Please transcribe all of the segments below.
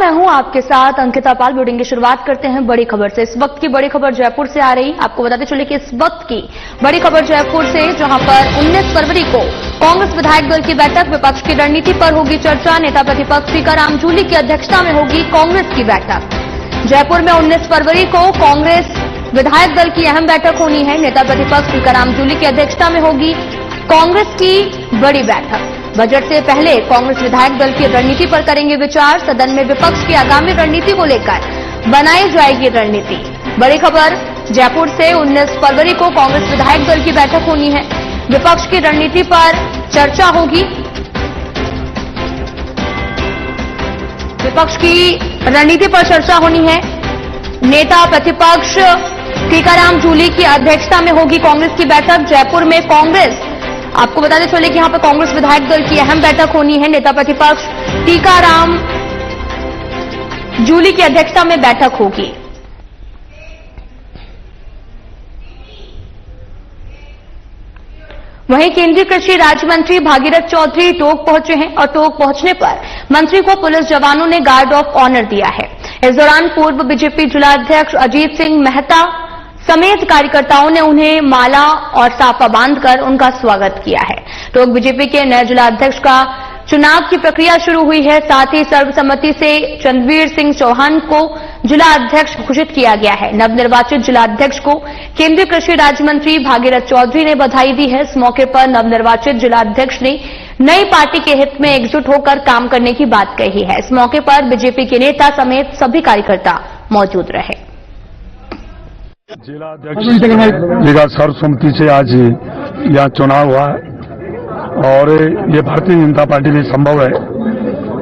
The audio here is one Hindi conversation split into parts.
मैं हूं आपके साथ अंकिता पाल। बुलेटिन की शुरुआत करते हैं बड़ी खबर से। इस वक्त की बड़ी खबर जयपुर से आ रही। आपको बताते चले कि इस वक्त की बड़ी खबर जयपुर से, जहां पर 19 फरवरी को कांग्रेस विधायक दल की बैठक, विपक्ष की रणनीति पर होगी चर्चा। नेता प्रतिपक्ष टीकाराम जूली की अध्यक्षता में होगी कांग्रेस की बैठक। जयपुर में 19 फरवरी को कांग्रेस विधायक दल की अहम बैठक होनी है। नेता प्रतिपक्ष टीकाराम जूली की अध्यक्षता में होगी कांग्रेस की बड़ी बैठक। बजट से पहले कांग्रेस विधायक दल की रणनीति पर करेंगे विचार। सदन में विपक्ष की आगामी रणनीति को लेकर बनाई जाएगी रणनीति। बड़ी खबर जयपुर से, 19 फरवरी को कांग्रेस विधायक दल की बैठक होनी है। विपक्ष की रणनीति पर चर्चा होगी। विपक्ष की रणनीति पर चर्चा होनी है। नेता प्रतिपक्ष टीकाराम जूली की अध्यक्षता में होगी कांग्रेस की बैठक। जयपुर में कांग्रेस, आपको बताते चले कि यहां पर कांग्रेस विधायक दल की अहम बैठक होनी है। नेता प्रतिपक्ष टीकाराम जूली की अध्यक्षता में बैठक होगी। वहीं केंद्रीय कृषि राज्य मंत्री भागीरथ चौधरी टोंक पहुंचे हैं और टोंक पहुंचने पर मंत्री को पुलिस जवानों ने गार्ड ऑफ ऑनर दिया है। इस दौरान पूर्व बीजेपी जिलाध्यक्ष अजीत सिंह मेहता समेत कार्यकर्ताओं ने उन्हें माला और साफा बांधकर उनका स्वागत किया है। टोंक बीजेपी के नए जिलाध्यक्ष का चुनाव की प्रक्रिया शुरू हुई है। साथ ही सर्वसम्मति से चंद्रवीर सिंह चौहान को जिलाध्यक्ष घोषित किया गया है। नवनिर्वाचित जिलाध्यक्ष को केंद्रीय कृषि राज्य मंत्री भागीरथ चौधरी ने बधाई दी है। इस मौके पर नवनिर्वाचित जिलाध्यक्ष ने नई पार्टी के हित में एकजुट होकर काम करने की बात कही है। इस मौके पर बीजेपी के नेता समेत सभी कार्यकर्ता मौजूद रहे। जिलाध्यक्ष सर्वसम्मति से आज यहाँ चुनाव हुआ है और ये भारतीय जनता पार्टी में संभव है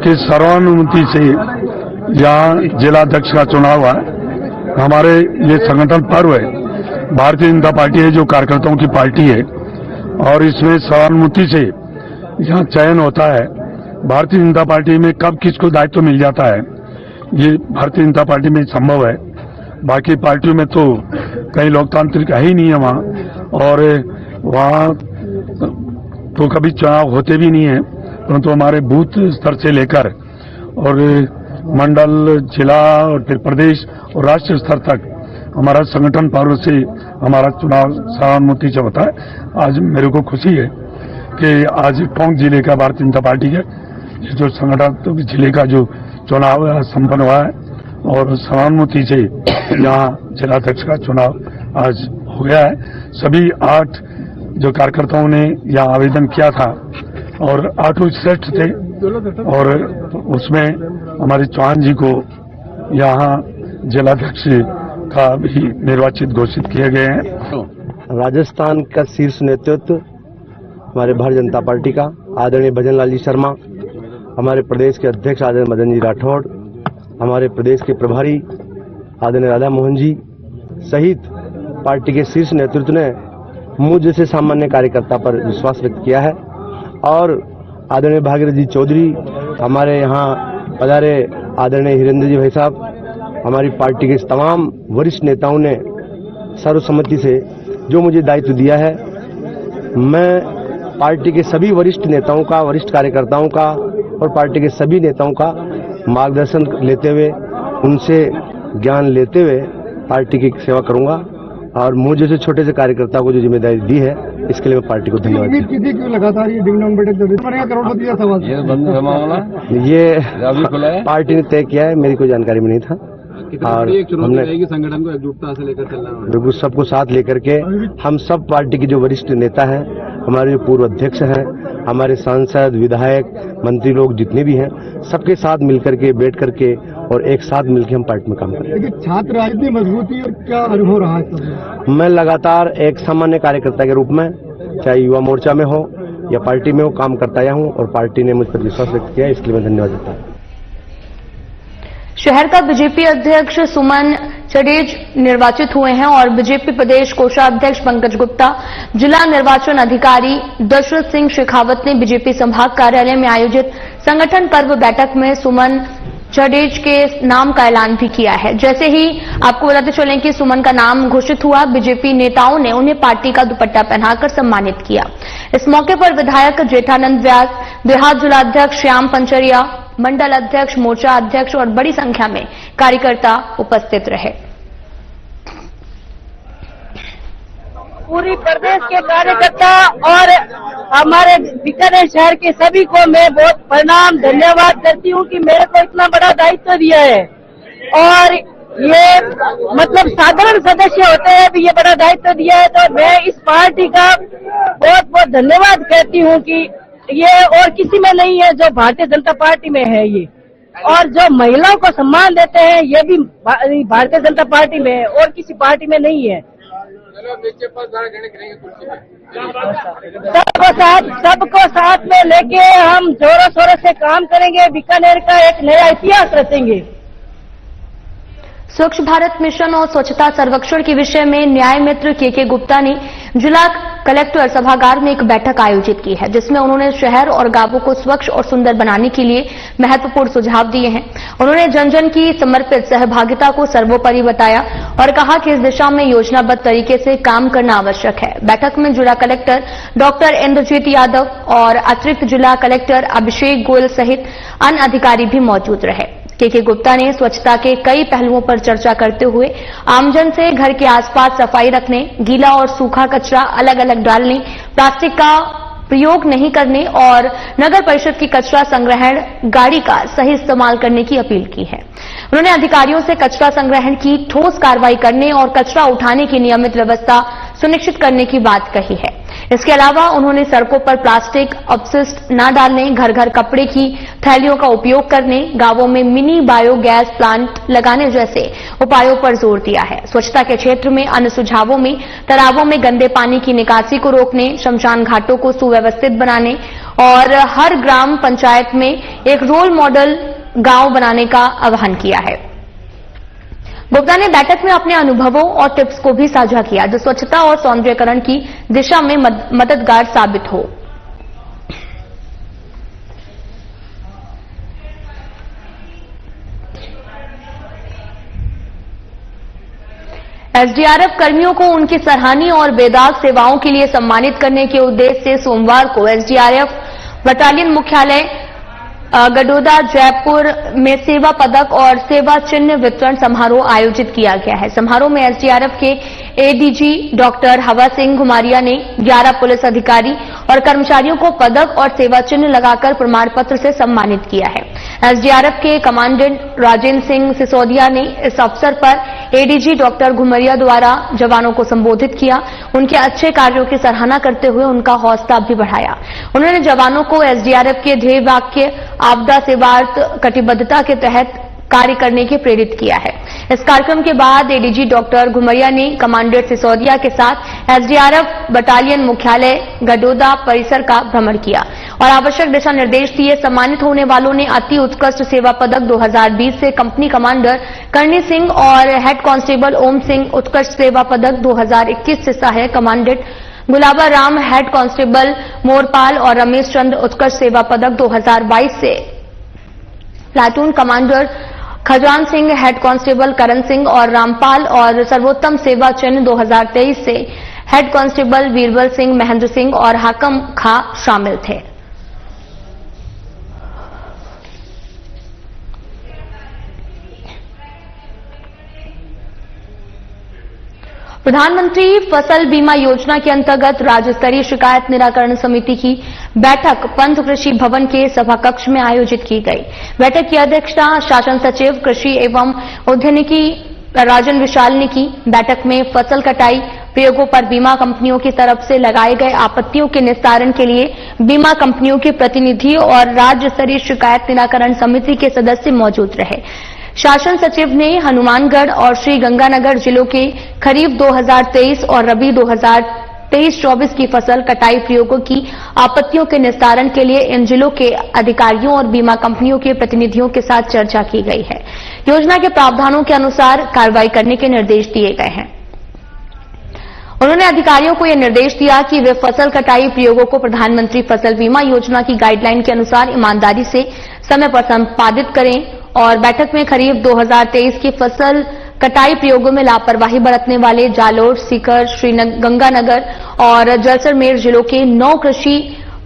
कि सर्वानुमति से यहाँ जिलाध्यक्ष का चुनाव हुआ है। हमारे ये संगठन पर्व है, भारतीय जनता पार्टी है जो कार्यकर्ताओं की पार्टी है और इसमें सर्वानुमति से यहाँ चयन होता है। भारतीय जनता पार्टी में कब किसको दायित्व मिल जाता है, ये भारतीय जनता पार्टी में संभव है। बाकी पार्टियों में तो कहीं लोकतांत्रिक है ही नहीं है वहाँ, और वहाँ तो कभी चुनाव होते भी नहीं है। परंतु हमारे बूथ स्तर से लेकर और मंडल, जिला और फिर प्रदेश और राष्ट्रीय स्तर तक हमारा संगठन पर्व से हमारा चुनाव सर्वानुमति से होता है। आज मेरे को खुशी है कि आज टोंक जिले का भारतीय जनता पार्टी के जो संगठन जिले का जो चुनाव संपन्न हुआ है और सर्वानुमति से यहाँ जिलाध्यक्ष का चुनाव आज हो गया है। सभी 8 जो कार्यकर्ताओं ने यहाँ आवेदन किया था और 8 श्रेष्ठ थे और उसमें हमारे चौहान जी को यहाँ जिलाध्यक्ष का भी निर्वाचित घोषित किए गए हैं। राजस्थान का शीर्ष नेतृत्व हमारे भारतीय जनता पार्टी का आदरणीय भजन लाल जी शर्मा, हमारे प्रदेश के अध्यक्ष आदरणीय मदन जी राठौड़, हमारे प्रदेश के प्रभारी आदरणीय राधा मोहन जी सहित पार्टी के शीर्ष नेतृत्व ने मुझ जैसे सामान्य कार्यकर्ता पर विश्वास व्यक्त किया है और आदरणीय भागीरथ जी चौधरी, हमारे यहाँ पधारे आदरणीय हिरेंद्र जी भाई साहब, हमारी पार्टी के तमाम वरिष्ठ नेताओं ने सर्वसम्मति से जो मुझे दायित्व दिया है, मैं पार्टी के सभी वरिष्ठ नेताओं का, वरिष्ठ कार्यकर्ताओं का और पार्टी के सभी नेताओं का मार्गदर्शन लेते हुए, उनसे ज्ञान लेते हुए पार्टी की सेवा करूंगा और मुझे जैसे छोटे से कार्यकर्ता को जो जिम्मेदारी दी है, इसके लिए मैं पार्टी को धन्यवाद लगातार ये ये पार्टी ने तय किया है, मेरी कोई जानकारी में नहीं था और हमने संगठन को एकजुटता से लेकर चलना है। बिल्कुल सबको साथ लेकर के हम सब पार्टी के जो वरिष्ठ नेता हैं, हमारे जो पूर्व अध्यक्ष हैं, हमारे सांसद, विधायक, मंत्री लोग जितने भी हैं, सबके साथ मिलकर के बैठ करके और एक साथ मिलकर हम पार्टी में काम करें। लेकिन छात्र राजनीति मजबूती और क्या अनुभव रहा है? मैं लगातार एक सामान्य कार्यकर्ता के रूप में, चाहे युवा मोर्चा में हो या पार्टी में हो, काम करता आया हूँ और पार्टी ने मुझ पर विश्वास व्यक्त किया, इसके लिए मैं धन्यवाद देता हूँ। शहर का बीजेपी अध्यक्ष सुमन चडेज निर्वाचित हुए हैं और बीजेपी प्रदेश कोषाध्यक्ष पंकज गुप्ता, जिला निर्वाचन अधिकारी दशरथ सिंह शेखावत ने बीजेपी संभाग कार्यालय में आयोजित संगठन पर्व बैठक में सुमन चडेज के नाम का ऐलान भी किया है। जैसे ही आपको बताते चलें कि सुमन का नाम घोषित हुआ, बीजेपी नेताओं ने उन्हें पार्टी का दुपट्टा पहनाकर सम्मानित किया। इस मौके पर विधायक जेठानंद व्यास, देहात जिलाध्यक्ष श्याम पंचरिया, मंडल अध्यक्ष, मोर्चा अध्यक्ष और बड़ी संख्या में कार्यकर्ता उपस्थित रहे। पूरी प्रदेश के कार्यकर्ता और हमारे बीकानेर शहर के सभी को मैं बहुत प्रणाम धन्यवाद करती हूँ कि मेरे को इतना बड़ा दायित्व दिया है। और ये मतलब साधारण सदस्य होते हैं भी ये बड़ा दायित्व दिया है, तो मैं इस पार्टी का बहुत बहुत धन्यवाद कहती हूँ कि ये और किसी में नहीं है जो भारतीय जनता पार्टी में है ये। और जो महिलाओं को सम्मान देते हैं ये भी भारतीय जनता पार्टी में है और किसी पार्टी में नहीं है। सबको साथ में लेके हम जोरों शोरों से काम करेंगे, बीकानेर का एक नया इतिहास रचेंगे। स्वच्छ भारत मिशन और स्वच्छता सर्वेक्षण के विषय में न्याय मित्र के गुप्ता ने जिला कलेक्टर सभागार में एक बैठक आयोजित की है, जिसमें उन्होंने शहर और गांवों को स्वच्छ और सुंदर बनाने के लिए महत्वपूर्ण सुझाव दिए हैं। उन्होंने जन जन की समर्पित सहभागिता को सर्वोपरि बताया और कहा कि इस दिशा में योजनाबद्ध तरीके से काम करना आवश्यक है। बैठक में जिला कलेक्टर डॉक्टर इंद्रजीत यादव और अतिरिक्त जिला कलेक्टर अभिषेक गोयल सहित अन्य अधिकारी भी मौजूद रहे। के गुप्ता ने स्वच्छता के कई पहलुओं पर चर्चा करते हुए आमजन से घर के आसपास सफाई रखने, गीला और सूखा कचरा अलग अलग डालने, प्लास्टिक का प्रयोग नहीं करने और नगर परिषद की कचरा संग्रहण गाड़ी का सही इस्तेमाल करने की अपील की है। उन्होंने अधिकारियों से कचरा संग्रहण की ठोस कार्रवाई करने और कचरा उठाने की नियमित व्यवस्था सुनिश्चित करने की बात कही है। इसके अलावा उन्होंने सड़कों पर प्लास्टिक अपशिष्ट न डालने, घर घर कपड़े की थैलियों का उपयोग करने, गांवों में मिनी बायोगैस प्लांट लगाने जैसे उपायों पर जोर दिया है। स्वच्छता के क्षेत्र में अन्य सुझावों में तालाबों में गंदे पानी की निकासी को रोकने, शमशान घाटों को सुव्यवस्थित बनाने और हर ग्राम पंचायत में एक रोल मॉडल गांव बनाने का आह्वान किया है। गुप्ता ने बैठक में अपने अनुभवों और टिप्स को भी साझा किया, जो स्वच्छता और सौंदर्यीकरण की दिशा में मददगार साबित हो। एसडीआरएफ कर्मियों को उनकी सराहनीय और बेदाग सेवाओं के लिए सम्मानित करने के उद्देश्य से सोमवार को एसडीआरएफ बटालियन मुख्यालय गडोदा जयपुर में सेवा पदक और सेवा चिन्ह वितरण समारोह आयोजित किया गया है। समारोह में एसडीआरएफ के एडीजी डॉक्टर हवा सिंह घुमारिया ने 11 पुलिस अधिकारी और कर्मचारियों को पदक और सेवा चिन्ह लगाकर प्रमाण पत्र से सम्मानित किया है। एसडीआरएफ के कमांडेंट राजेंद्र सिंह सिसोदिया ने इस अवसर पर एडीजी डॉक्टर घुमरिया द्वारा जवानों को संबोधित किया, उनके अच्छे कार्यों की सराहना करते हुए उनका हौसला भी बढ़ाया। उन्होंने जवानों को एसडीआरएफ के ध्येय वाक्य आपदा सेवार्थ कटिबद्धता के तहत कार्य करने के प्रेरित किया है। इस कार्यक्रम के बाद एडीजी डॉक्टर घुमरिया ने कमांडेंट सिसोदिया के साथ एसडीआरएफ बटालियन मुख्यालय गडोदा परिसर का भ्रमण किया और आवश्यक दिशा निर्देश दिए। सम्मानित होने वालों ने अति उत्कृष्ट सेवा पदक 2020 से कंपनी कमांडर करणी सिंह और हेड कांस्टेबल ओम सिंह, उत्कृष्ट सेवा पदक 2021 से सहायक commandant Gulaba Ram, head constable Morpal और रमेश चंद्र, उत्कृष्ट सेवा पदक 2022 से platoon commander Khajan Singh, head constable Karan Singh और रामपाल और सर्वोत्तम सेवा चिन्ह 2023 से हेड कांस्टेबल वीरबल सिंह, महेंद्र सिंह और हाकम खां शामिल थे। प्रधानमंत्री फसल बीमा योजना के अंतर्गत राज्य स्तरीय शिकायत निराकरण समिति की बैठक पंत कृषि भवन के सभा कक्ष में आयोजित की गई। बैठक की अध्यक्षता शासन सचिव कृषि एवं उद्यानिकी राजन विशाल ने की। बैठक में फसल कटाई प्रयोगों पर बीमा कंपनियों की तरफ से लगाए गए आपत्तियों के निस्तारण के लिए बीमा कंपनियों के प्रतिनिधि और राज्य स्तरीय शिकायत निराकरण समिति के सदस्य मौजूद रहे। शासन सचिव ने हनुमानगढ़ और श्री गंगानगर जिलों के खरीफ 2023 और रबी 2023-24 की फसल कटाई प्रयोगों की आपत्तियों के निस्तारण के लिए इन जिलों के अधिकारियों और बीमा कंपनियों के प्रतिनिधियों के साथ चर्चा की गई है। योजना के प्रावधानों के अनुसार कार्रवाई करने के निर्देश दिए गए हैं। उन्होंने अधिकारियों को यह निर्देश दिया कि वे फसल कटाई प्रयोगों को प्रधानमंत्री फसल बीमा योजना की गाइडलाइन के अनुसार ईमानदारी से समय पर संपादित करें और बैठक में खरीफ 2023 की फसल कटाई प्रयोगों में लापरवाही बरतने वाले जालोर, सीकर, श्रीगंगानगर और जैसलमेर जिलों के 9 कृषि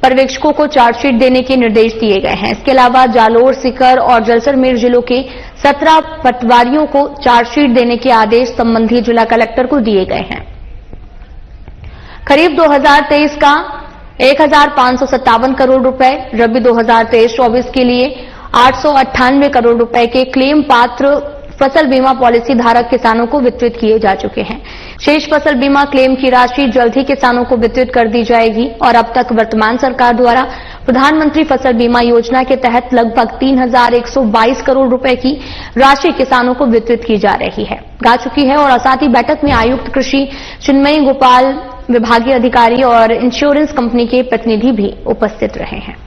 पर्यवेक्षकों को चार्जशीट देने के निर्देश दिए गए हैं। इसके अलावा जालोर, सीकर और जैसलमेर जिलों के 17 पटवारियों को चार्जशीट देने के आदेश संबंधित जिला कलेक्टर को दिए गए हैं। खरीफ 2023 का 1,557 करोड़ रुपए, रबी 2023-24 के लिए 898 करोड़ रुपए के क्लेम पात्र फसल बीमा पॉलिसी धारक किसानों को वितरित किए जा चुके हैं। शेष फसल बीमा क्लेम की राशि जल्द ही किसानों को वितरित कर दी जाएगी और अब तक वर्तमान सरकार द्वारा प्रधानमंत्री फसल बीमा योजना के तहत लगभग 3,122 करोड़ रुपए की राशि किसानों को वितरित की जा चुकी है और साथ ही बैठक में आयुक्त कृषि चिन्मयी गोपाल, विभागीय अधिकारी और इंश्योरेंस कंपनी के प्रतिनिधि भी उपस्थित रहे हैं।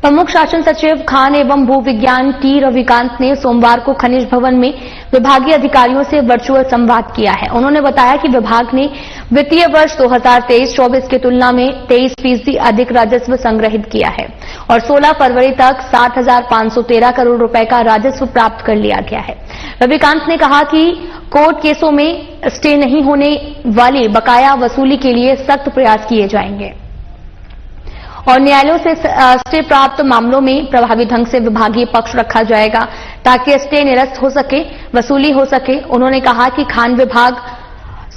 प्रमुख शासन सचिव खान एवं भू विज्ञान टी रविकांत ने सोमवार को खनिज भवन में विभागीय अधिकारियों से वर्चुअल संवाद किया है। उन्होंने बताया कि विभाग ने वित्तीय वर्ष 2023-24 की तुलना में 23% अधिक राजस्व संग्रहित किया है और 16 फरवरी तक 7,513 करोड़ रुपए का राजस्व प्राप्त कर लिया गया है। रविकांत ने कहा कि कोर्ट केसों में स्टे नहीं होने वाली बकाया वसूली के लिए सख्त प्रयास किए जाएंगे और न्यायालयों से स्टे प्राप्त मामलों में प्रभावी ढंग से विभागीय पक्ष रखा जाएगा ताकि स्टे निरस्त हो सके, वसूली हो सके। उन्होंने कहा कि खान विभाग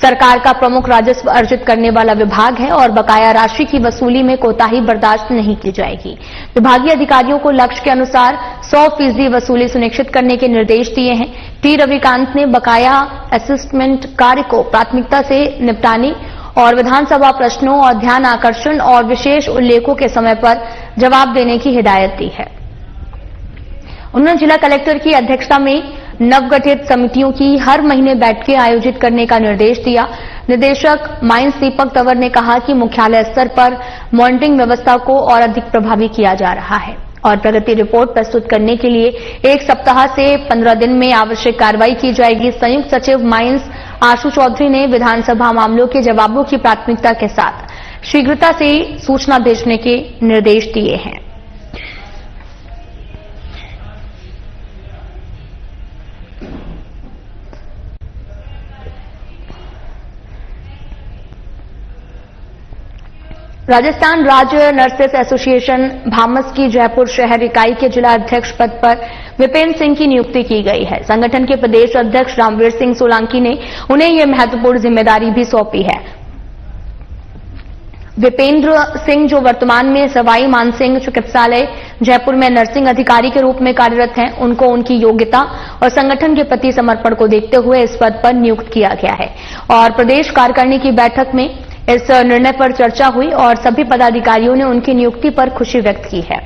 सरकार का प्रमुख राजस्व अर्जित करने वाला विभाग है और बकाया राशि की वसूली में कोताही बर्दाश्त नहीं की जाएगी। विभागीय अधिकारियों को लक्ष्य के अनुसार 100% वसूली सुनिश्चित करने के निर्देश दिए हैं। टी रविकांत ने बकाया असेसमेंट कार्य को प्राथमिकता से निपटाने और विधानसभा प्रश्नों और ध्यान आकर्षण और विशेष उल्लेखों के समय पर जवाब देने की हिदायत दी है। उन्होंने जिला कलेक्टर की अध्यक्षता में नवगठित समितियों की हर महीने बैठकें आयोजित करने का निर्देश दिया। निदेशक माइंस दीपक तंवर ने कहा कि मुख्यालय स्तर पर मॉनिटरिंग व्यवस्था को और अधिक प्रभावी किया जा रहा है और प्रगति रिपोर्ट प्रस्तुत करने के लिए 1 सप्ताह से 15 दिन में आवश्यक कार्रवाई की जाएगी। संयुक्त सचिव माइंस आशु चौधरी ने विधानसभा मामलों के जवाबों की प्राथमिकता के साथ शीघ्रता से सूचना भेजने के निर्देश दिए हैं। राजस्थान राज्य नर्सेस एसोसिएशन भामस की जयपुर शहर इकाई के जिला अध्यक्ष पद पर विपेंद्र सिंह की नियुक्ति की गई है। संगठन के प्रदेश अध्यक्ष रामवीर सिंह सोलंकी ने उन्हें यह महत्वपूर्ण जिम्मेदारी भी सौंपी है। विपेंद्र सिंह जो वर्तमान में सवाई मानसिंह चिकित्सालय जयपुर में नर्सिंग अधिकारी के रूप में कार्यरत हैं, उनको उनकी योग्यता और संगठन के प्रति समर्पण को देखते हुए इस पद पर नियुक्त किया गया है और प्रदेश कार्यकारिणी की बैठक में इस निर्णय पर चर्चा हुई और सभी पदाधिकारियों ने उनकी नियुक्ति पर खुशी व्यक्त की है।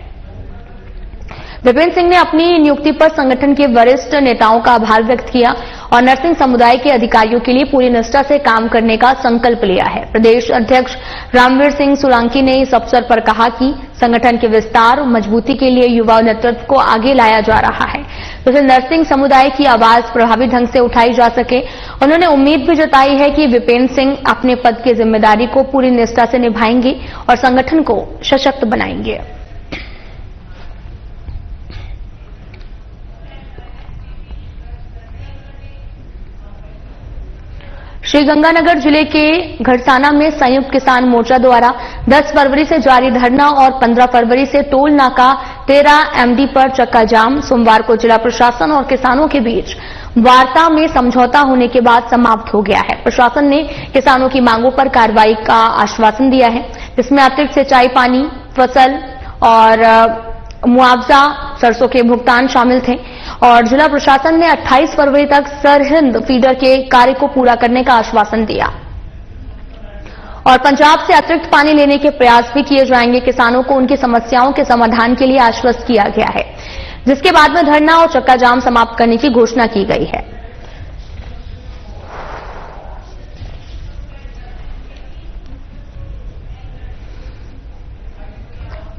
विपिन सिंह ने अपनी नियुक्ति पर संगठन के वरिष्ठ नेताओं का आभार व्यक्त किया और नर्सिंग समुदाय के अधिकारियों के लिए पूरी निष्ठा से काम करने का संकल्प लिया है। प्रदेश अध्यक्ष रामवीर सिंह सोलंकी ने इस अवसर पर कहा कि संगठन के विस्तार और मजबूती के लिए युवा नेतृत्व को आगे लाया जा रहा है, जिससे नर्सिंग समुदाय की आवाज प्रभावी ढंग से उठाई जा सके। उन्होंने उम्मीद भी जताई है कि विपिन सिंह अपने पद की जिम्मेदारी को पूरी निष्ठा से निभाएंगे और संगठन को सशक्त बनाएंगे। श्रीगंगानगर जिले के घड़साना में संयुक्त किसान मोर्चा द्वारा 10 फरवरी से जारी धरना और 15 फरवरी से टोल नाका 13 MD पर चक्का जाम सोमवार को जिला प्रशासन और किसानों के बीच वार्ता में समझौता होने के बाद समाप्त हो गया है। प्रशासन ने किसानों की मांगों पर कार्रवाई का आश्वासन दिया है, जिसमें अतिरिक्त सिंचाई पानी, फसल और मुआवजा, सरसों के भुगतान शामिल थे और जिला प्रशासन ने 28 फरवरी तक सरहिंद फीडर के कार्य को पूरा करने का आश्वासन दिया और पंजाब से अतिरिक्त पानी लेने के प्रयास भी किए जाएंगे। किसानों को उनकी समस्याओं के समाधान के लिए आश्वस्त किया गया है, जिसके बाद में धरना और चक्का जाम समाप्त करने की घोषणा की गई है।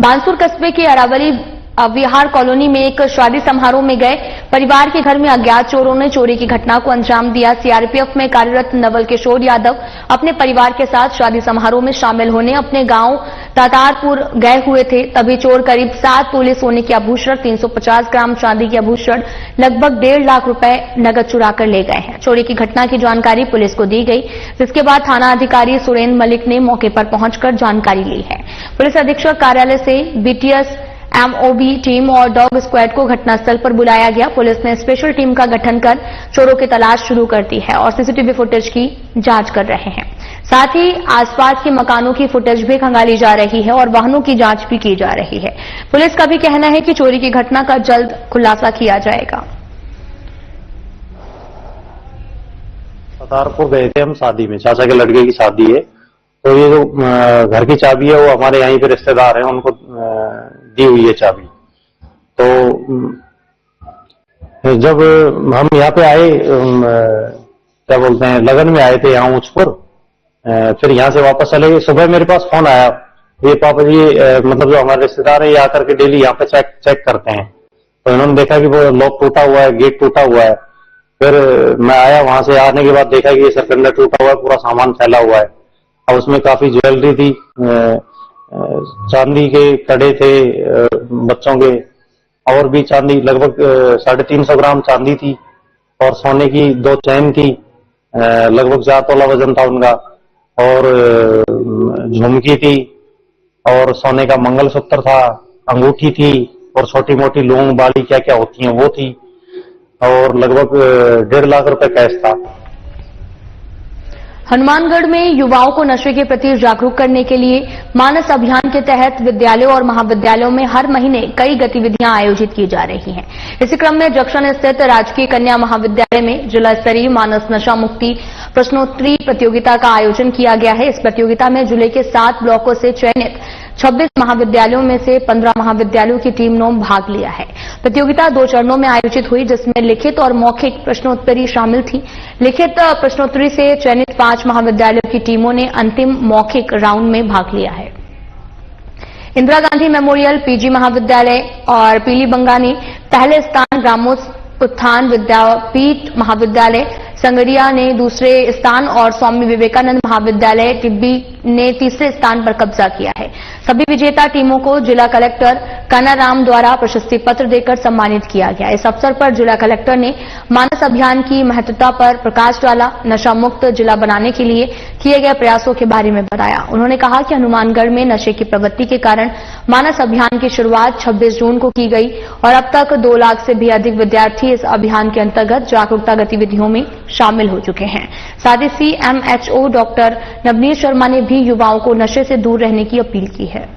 बांसुर कस्बे के अरावली विहार कॉलोनी में एक शादी समारोह में गए परिवार के घर में अज्ञात चोरों ने चोरी की घटना को अंजाम दिया। सीआरपीएफ में कार्यरत नवल किशोर यादव अपने परिवार के साथ शादी समारोह में शामिल होने अपने गांव तातारपुर गए हुए थे। तभी चोर करीब 7 तोले सोने के आभूषण, 350 ग्राम चांदी के आभूषण, लगभग 1.5 लाख रुपए नकद चुरा कर ले गए हैं। चोरी की घटना की जानकारी पुलिस को दी गई, जिसके बाद थाना अधिकारी सुरेंद्र मलिक ने मौके पर पहुंचकर जानकारी ली है। पुलिस अधीक्षक कार्यालय से बीटीएस एमओबी टीम और डॉग स्क्वाड को घटनास्थल पर बुलाया गया। पुलिस ने स्पेशल टीम का गठन कर चोरों की तलाश शुरू कर दी है और सीसीटीवी फुटेज की जांच कर रहे हैं। साथ ही आसपास के मकानों की फुटेज भी खंगाली जा रही है और वाहनों की जांच भी की जा रही है। पुलिस का भी कहना है कि चोरी की घटना का जल्द खुलासा किया जाएगा। तातारपुर गए थे हम शादी में, चाचा के लड़के की शादी है, तो ये जो घर की चाबी है वो हमारे यहीं पे रिश्तेदार हैं, उनको दी हुई है चाबी। तो जब हम यहाँ पे आए, क्या बोलते हैं, लगन में आए थे यहाँ ऊंचपुर, फिर यहाँ से वापस चले गए। सुबह मेरे पास फोन आया, ये पापा जी मतलब जो हमारे रिश्तेदार है ये आकर के डेली यहाँ पे चेक करते हैं। तो इन्होंने देखा कि वो लॉक टूटा हुआ है, गेट टूटा हुआ है। फिर मैं आया, वहां से आने के बाद देखा कि ये सरकंडा टूटा हुआ है, पूरा सामान फैला हुआ है। और उसमें काफी ज्वेलरी थी, चांदी के कड़े थे बच्चों के, और भी चांदी लगभग 350 ग्राम चांदी थी, और सोने की 2 चैन थी, लगभग 4 तोला वजन था उनका, और झुमकी थी, और सोने का मंगलसूत्र था, अंगूठी थी, और छोटी मोटी लौंग बाली क्या क्या होती हैं वो थी, और लगभग 1.5 लाख रुपए कैश था। हनुमानगढ़ में युवाओं को नशे के प्रति जागरूक करने के लिए मानस अभियान के तहत विद्यालयों और महाविद्यालयों में हर महीने कई गतिविधियां आयोजित की जा रही हैं। इसी क्रम में जंक्शन स्थित राजकीय कन्या महाविद्यालय में जिला स्तरीय मानस नशा मुक्ति प्रश्नोत्तरी प्रतियोगिता का आयोजन किया गया है। इस प्रतियोगिता में जिले के 7 ब्लॉकों से चयनित 26 महाविद्यालयों में से 15 महाविद्यालयों की टीम ने भाग लिया है। प्रतियोगिता 2 चरणों में आयोजित हुई, जिसमें लिखित और मौखिक प्रश्नोत्तरी शामिल थी। लिखित प्रश्नोत्तरी से चयनित 5 महाविद्यालयों की टीमों ने अंतिम मौखिक राउंड में भाग लिया है। इंदिरा गांधी मेमोरियल पीजी महाविद्यालय और पीलीबंगा ने पहले स्थान, ग्रामोत्थान विद्यापीठ महाविद्यालय संगरिया ने दूसरे स्थान और स्वामी विवेकानंद महाविद्यालय टिब्बी ने तीसरे स्थान पर कब्जा किया है। सभी विजेता टीमों को जिला कलेक्टर कानाराम द्वारा प्रशस्ति पत्र देकर सम्मानित किया गया। इस अवसर पर जिला कलेक्टर ने मानस अभियान की महत्वता पर प्रकाश डाला, नशा मुक्त जिला बनाने के लिए किए गए प्रयासों के बारे में बताया। उन्होंने कहा कि हनुमानगढ़ में नशे की प्रवृत्ति के कारण मानस अभियान की शुरुआत 26 जून को की गई और अब तक 2 लाख से भी अधिक विद्यार्थी इस अभियान के अंतर्गत जागरूकता गतिविधियों में शामिल हो चुके हैं। साथ ही सीएमएचओ डॉक्टर नवनीत शर्मा ने भी युवाओं को नशे से दूर रहने की अपील की है।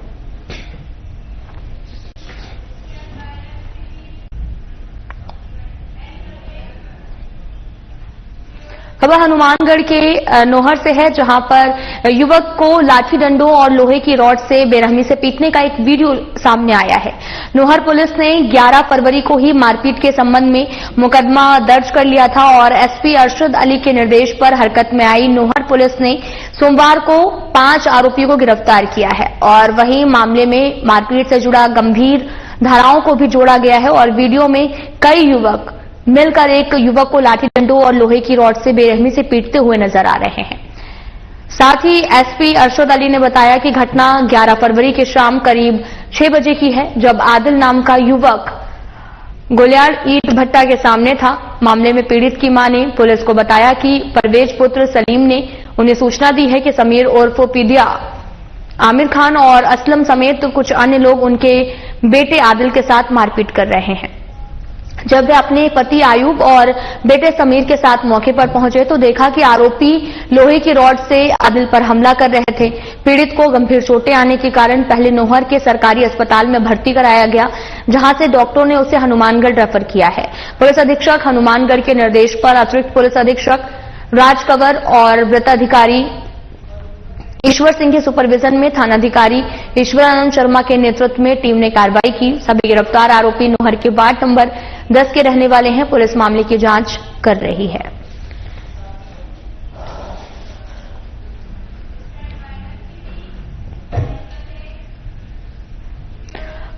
खबर हनुमानगढ़ के नोहर से है, जहां पर युवक को लाठी डंडों और लोहे की रॉड से बेरहमी से पीटने का एक वीडियो सामने आया है। नोहर पुलिस ने 11 फरवरी को ही मारपीट के संबंध में मुकदमा दर्ज कर लिया था और एसपी अरशद अली के निर्देश पर हरकत में आई नोहर पुलिस ने सोमवार को 5 आरोपियों को गिरफ्तार किया है और वहीं मामले में मारपीट से जुड़ा गंभीर धाराओं को भी जोड़ा गया है और वीडियो में कई युवक मिलकर एक युवक को लाठी डंडों और लोहे की रॉड से बेरहमी से पीटते हुए नजर आ रहे हैं। साथ ही एसपी अरशद अली ने बताया कि घटना 11 फरवरी की शाम करीब 6 बजे की है, जब आदिल नाम का युवक गोलियार ईट भट्टा के सामने था। मामले में पीड़ित की मां ने पुलिस को बताया कि परवेज पुत्र सलीम ने उन्हें सूचना दी है कि समीर उर्फ पीदिया, आमिर खान और असलम समेत कुछ अन्य लोग उनके बेटे आदिल के साथ मारपीट कर रहे हैं। जब वे अपने पति आयूब और बेटे समीर के साथ मौके पर पहुंचे तो देखा कि आरोपी लोहे की रॉड से आदिल पर हमला कर रहे थे। पीड़ित को गंभीर चोटें आने के कारण पहले नोहर के सरकारी अस्पताल में भर्ती कराया गया, जहां से डॉक्टरों ने उसे हनुमानगढ़ रेफर किया है। पुलिस अधीक्षक हनुमानगढ़ के निर्देश पर अतिरिक्त पुलिस अधीक्षक राज कंवर और वृत्ताधिकारी ईश्वर सिंह के सुपरविजन में थानाधिकारी ईश्वरानंद शर्मा के नेतृत्व में टीम ने कार्रवाई की। सभी गिरफ्तार आरोपी नोहर के वार्ड नंबर 10 के रहने वाले हैं। पुलिस मामले की जांच कर रही है।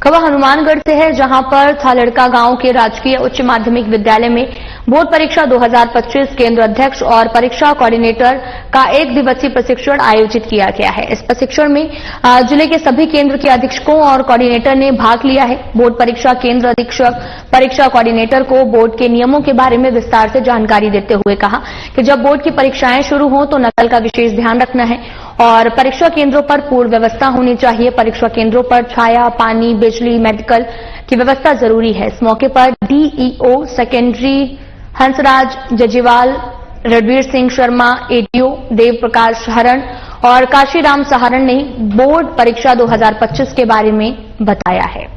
खबर हनुमानगढ़ से है, जहां पर थालड़का गांव के राजकीय उच्च माध्यमिक विद्यालय में बोर्ड परीक्षा 2025 केंद्र अध्यक्ष और परीक्षा कोऑर्डिनेटर का 1 दिवसीय प्रशिक्षण आयोजित किया गया है। इस प्रशिक्षण में जिले के सभी केंद्र के अधीक्षकों और कोऑर्डिनेटर ने भाग लिया है। बोर्ड परीक्षा केंद्र अधीक्षक परीक्षा कोऑर्डिनेटर को बोर्ड के नियमों के बारे में विस्तार से जानकारी देते हुए कहा कि जब बोर्ड की परीक्षाएं शुरू हों तो नकल का विशेष ध्यान रखना है और परीक्षा केंद्रों पर पूर्ण व्यवस्था होनी चाहिए। परीक्षा केंद्रों पर छाया, पानी, बिजली, मेडिकल की व्यवस्था जरूरी है। इस मौके पर DEO secondary Hansraj Jajiwal, Ranveer Singh Sharma, ADO Dev Prakash Haran और काशीराम सहारण ने बोर्ड परीक्षा 2025 के बारे में बताया है।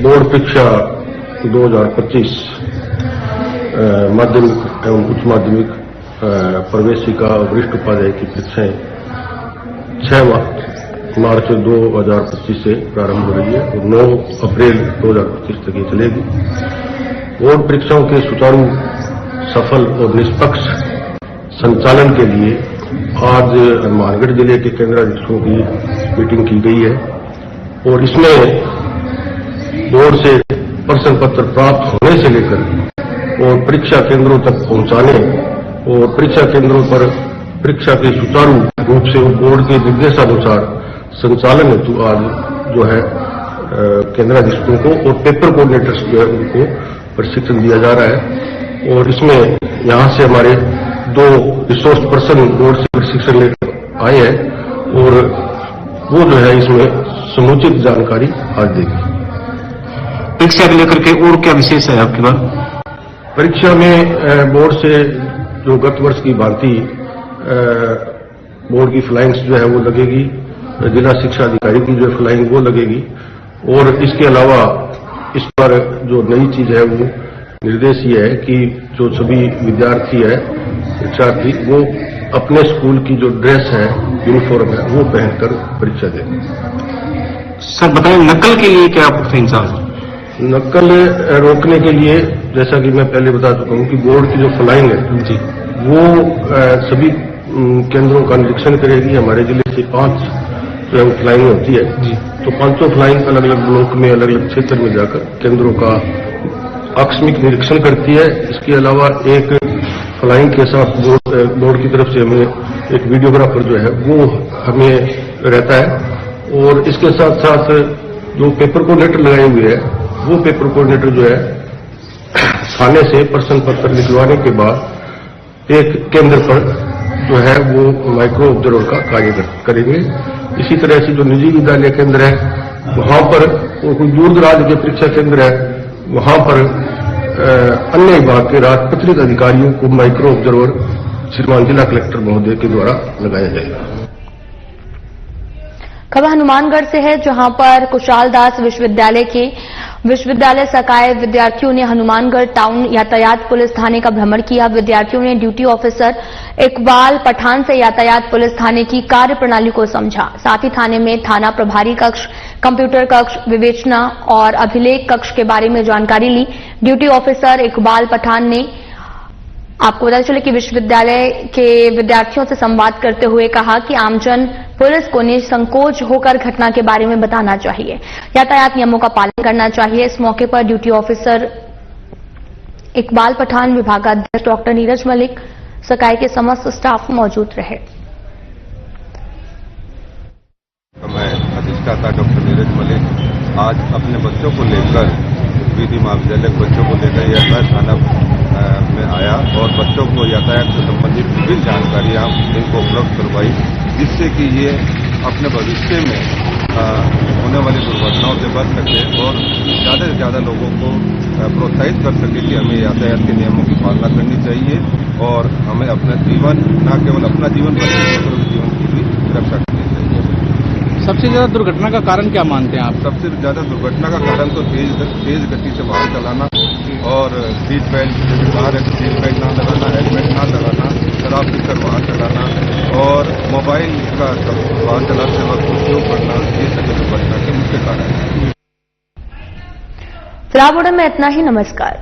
बोर्ड परीक्षा 2025 माध्यमिक एवं उच्च माध्यमिक प्रवेशिका और वरिष्ठ उपाध्याय की परीक्षाएं 6 मार्च 2025 से प्रारंभ हो रही है और 9 अप्रैल 2025 तक ये चलेगी। बोर्ड परीक्षाओं के सुचारू, सफल और निष्पक्ष संचालन के लिए आज हनुमानगढ़ जिले के केंद्राधीशों की मीटिंग की गई है और इसमें बोर्ड से प्रश्न पत्र प्राप्त होने से लेकर और परीक्षा केंद्रों तक पहुंचाने और परीक्षा केंद्रों पर परीक्षा के सुचारू रूप से बोर्ड के निर्देशानुसार संचालन हेतु आज जो है केंद्राधीशों को और पेपर कोऑर्डिनेटर्स जो है उनको प्रशिक्षण दिया जा रहा है और इसमें यहां से हमारे 2 रिसोर्स पर्सन बोर्ड से प्रशिक्षण लेकर आए हैं और वो जो है इसमें समुचित जानकारी आज देगी। परीक्षा को लेकर के और क्या विशेष है आपके पास? परीक्षा में बोर्ड से जो गत वर्ष की भांति बोर्ड की फ्लाइंग्स जो है वो लगेगी, जिला शिक्षा अधिकारी की जो फ्लाइंग वो लगेगी और इसके अलावा इस पर जो नई चीज है वो निर्देश ये है कि जो सभी विद्यार्थी है, शिक्षार्थी, वो अपने स्कूल की जो ड्रेस है, यूनिफॉर्म है, वो पहनकर परीक्षा दें। सर बताएं, नकल के लिए क्या इंतजाम? नकल रोकने के लिए जैसा कि मैं पहले बता चुका हूं कि बोर्ड की जो फ्लाइंग है जी वो सभी केंद्रों का निरीक्षण करेगी। हमारे जिले से 5 जो है फ्लाइंग होती है जी, तो 5 फ्लाइंग अलग अलग ब्लॉक में, अलग अलग क्षेत्र में जाकर केंद्रों का आकस्मिक निरीक्षण करती है। इसके अलावा एक फ्लाइंग के साथ बोर्ड की तरफ से हमें एक वीडियोग्राफर जो है वो हमें रहता है और इसके साथ साथ जो पेपर कोऑर्डिनेटर लगाए हुए है वो पेपर कोऑर्डिनेटर जो है थाने से प्रश्न पत्र निकलवाने के बाद एक केंद्र पर जो है वो माइक्रो ऑब्जर्वर का कार्य करेंगे। इसी तरह से जो निजी विद्यालय केंद्र है वहां पर और कोई दूर दराज के परीक्षा केंद्र है वहां पर अन्य विभाग के राजपत्रित अधिकारियों को माइक्रो ऑब्जर्वर श्रीमान जिला कलेक्टर महोदय के द्वारा लगाया जाएगा। खबर हनुमानगढ़ से है, जहां पर कुशाल दास विश्वविद्यालय सकाय विद्यार्थियों ने हनुमानगढ़ टाउन यातायात पुलिस थाने का भ्रमण किया। विद्यार्थियों ने ड्यूटी ऑफिसर इकबाल पठान से यातायात पुलिस थाने की कार्य प्रणाली को समझा। साथ ही थाने में थाना प्रभारी कक्ष, कंप्यूटर कक्ष, विवेचना और अभिलेख कक्ष के बारे में जानकारी ली। ड्यूटी ऑफिसर इकबाल पठान ने आपको बताते चले कि विश्वविद्यालय के विद्यार्थियों से संवाद करते हुए कहा कि आमजन पुलिस को निसंकोच होकर घटना के बारे में बताना चाहिए, यातायात नियमों का पालन करना चाहिए। इस मौके पर ड्यूटी ऑफिसर इकबाल पठान, विभागाध्यक्ष डॉक्टर नीरज मलिक, सकाई के समस्त स्टाफ मौजूद रहे। मैं अधिष्ठाता डॉक्टर नीरज मलिक आज अपने बच्चों को लेकर विधि महाविद्यालय के बच्चों को लेकर यातायात थाना में आया और बच्चों को यातायात से संबंधित विभिन्न जानकारियां इनको उपलब्ध करवाई, जिससे कि ये अपने भविष्य में होने वाली दुर्घटनाओं से बच सके और ज़्यादा से ज़्यादा लोगों को प्रोत्साहित कर सके कि हमें यातायात के नियमों की पालना करनी चाहिए और हमें अपना जीवन, न केवल अपना जीवन बल्कि दूसरों के जीवन की भी रक्षा करनी चाहिए। सबसे ज्यादा दुर्घटना का कारण क्या मानते हैं आप? सबसे ज्यादा दुर्घटना का कारण तो तेज गति से वाहन चलाना और सीट बेल्ट, जैसे बाहर सीट बेल्ट ना लगाना, हेलमेट ना लगाना, शराब पीकर वाहन चलाना और मोबाइल का वाहन चलाते वक्त उपयोग करना, ये सभी दुर्घटना के मुख्य कारण है। फिलहाल में इतना ही। नमस्कार।